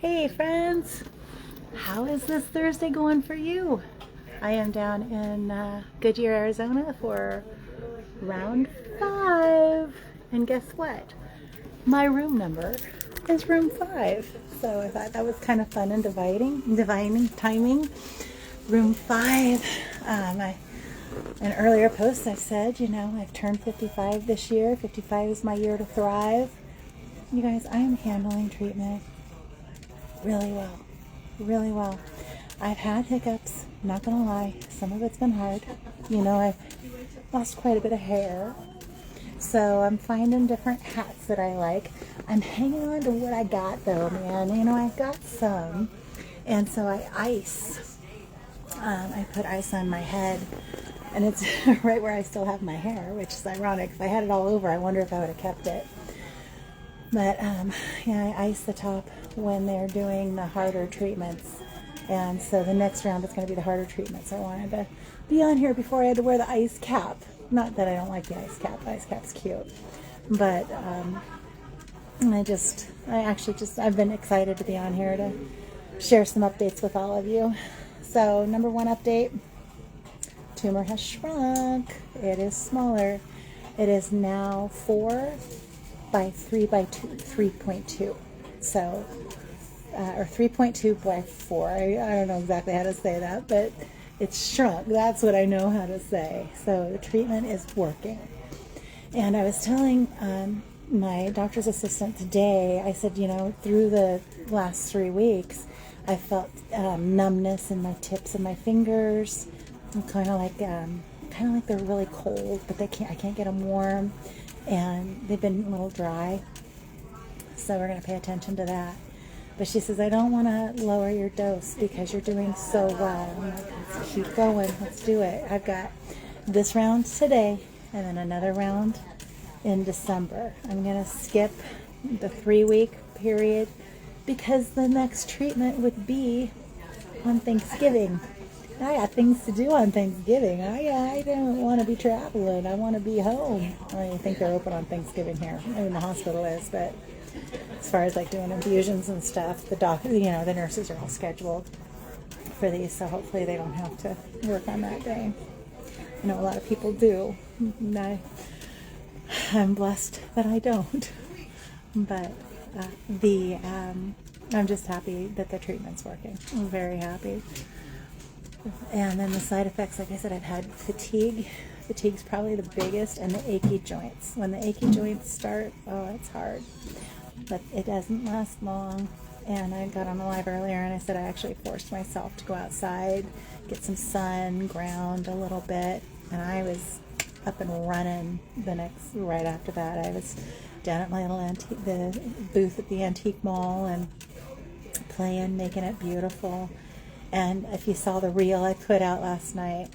Hey friends, how is this Thursday going for you? I am down in Goodyear, Arizona for round 5, and guess what? My room number is room 5, so I thought that was kind of fun and divining timing. Room 5. In earlier posts I said, I've turned 55 this year. 55 is my year to thrive. You guys, I am handling treatment really well. Really well. I've had hiccups, not gonna lie. Some of it's been hard. I've lost quite a bit of hair. So I'm finding different hats that I like. I'm hanging on to what I got though, man. I've got some. And so I put ice on my head, and it's right where I still have my hair, which is ironic. If I had it all over, I wonder if I would have kept it. But I ice the top when they're doing the harder treatments. And so the next round is going to be the harder treatments. I wanted to be on here before I had to wear the ice cap. Not that I don't like the ice cap. The ice cap's cute. But I've been excited to be on here to share some updates with all of you. So number 1 update, tumor has shrunk. It is smaller. It is now 4 by 3 by 3.2. So, or 3.2 by 4. I don't know exactly how to say that, but it's shrunk. That's what I know how to say. So the treatment is working. And I was telling my doctor's assistant today, I said, through the last 3 weeks, I felt numbness in my tips of my fingers, kind of like they're really cold, but I can't get them warm, and they've been a little dry. So we're going to pay attention to that. But she says, I don't want to lower your dose because you're doing so well. I'm like, let's keep going. Let's do it. I've got this round today and then another round in December. I'm going to skip the 3-week period because the next treatment would be on Thanksgiving. I got things to do on Thanksgiving. I don't want to be traveling. I want to be home. I think they're open on Thanksgiving here. I mean, the hospital is, but as far as like doing infusions and stuff, the nurses are all scheduled for these, so hopefully they don't have to work on that day. I know a lot of people do. I'm blessed that I don't. But I'm just happy that the treatment's working. I'm very happy. And then the side effects, like I said, I've had fatigue. Fatigue's probably the biggest, and the achy joints. When the achy joints start, it's hard. But it doesn't last long. And I got on the live earlier and I said I actually forced myself to go outside, get some sun, ground a little bit. And I was up and running right after that. I was down at my little the booth at the antique mall and playing, making it beautiful. And if you saw the reel I put out last night,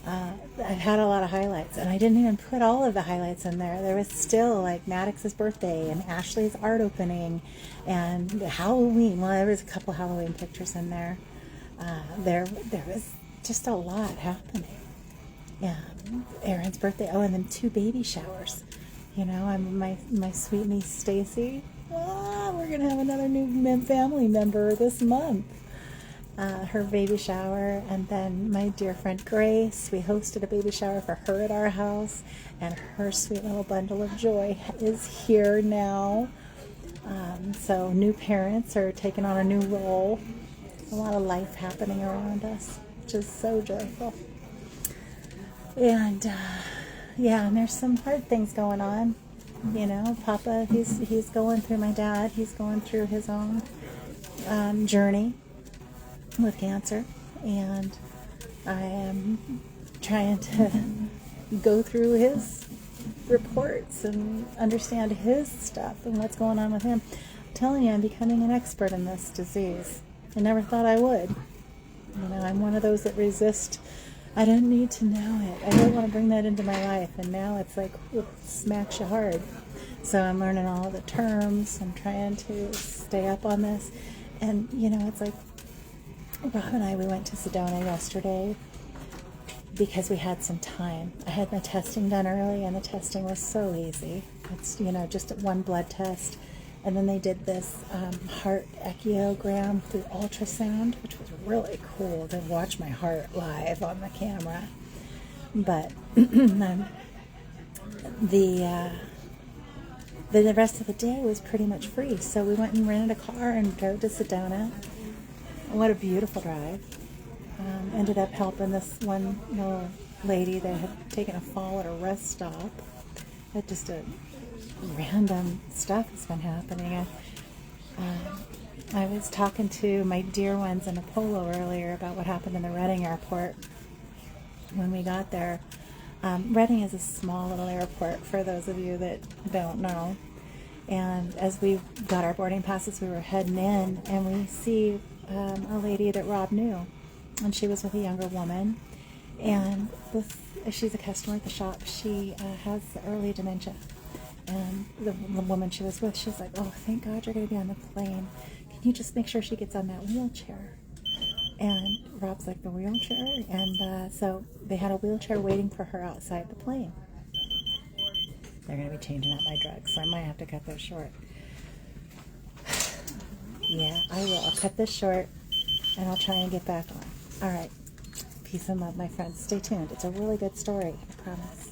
I had a lot of highlights, and I didn't even put all of the highlights in there. There was still like Maddox's birthday and Ashley's art opening and Halloween. Well, there was a couple Halloween pictures in there. There was just a lot happening. Yeah, Aaron's birthday. Oh, and then 2 baby showers. I'm my sweet niece Stacy. We're gonna have another new family member this month. Her baby shower, and then my dear friend Grace, we hosted a baby shower for her at our house, and her sweet little bundle of joy is here now. So new parents are taking on a new role. A lot of life happening around us, which is so joyful. And and there's some hard things going on. Papa, he's going through, my dad, he's going through his own journey with cancer, and I am trying to go through his reports and understand his stuff and what's going on with him. I'm telling you, I'm becoming an expert in this disease. I never thought I would. I'm one of those that resist. I don't need to know it. I don't want to bring that into my life, and now it's like it smacks you hard. So I'm learning all the terms. I'm trying to stay up on this, and it's like Rob and I, we went to Sedona yesterday because we had some time. I had my testing done early, and the testing was so easy. It's, just one blood test, And then they did this heart echiogram through ultrasound, which was really cool to watch my heart live on the camera. But the rest of the day was pretty much free. So we went and rented a car and drove to Sedona. What a beautiful drive. Ended up helping this one little lady that had taken a fall at a rest stop. That just a random stuff has been happening. I was talking to my dear ones in Apollo earlier about what happened in the Reading airport when we got there. Reading is a small little airport for those of you that don't know. And as we got our boarding passes, we were heading in, and we see a lady that Rob knew, and she was with a younger woman. And she's a customer at the shop. She has early dementia. And the woman she was with, she's like, "Oh, thank God you're going to be on the plane. Can you just make sure she gets on that wheelchair?" And Rob's like, "The wheelchair?" And so they had a wheelchair waiting for her outside the plane. They're going to be changing out my drugs, so I might have to cut this short. Yeah, I will. I'll cut this short, and I'll try and get back on. All right. Peace and love, my friends. Stay tuned. It's a really good story, I promise.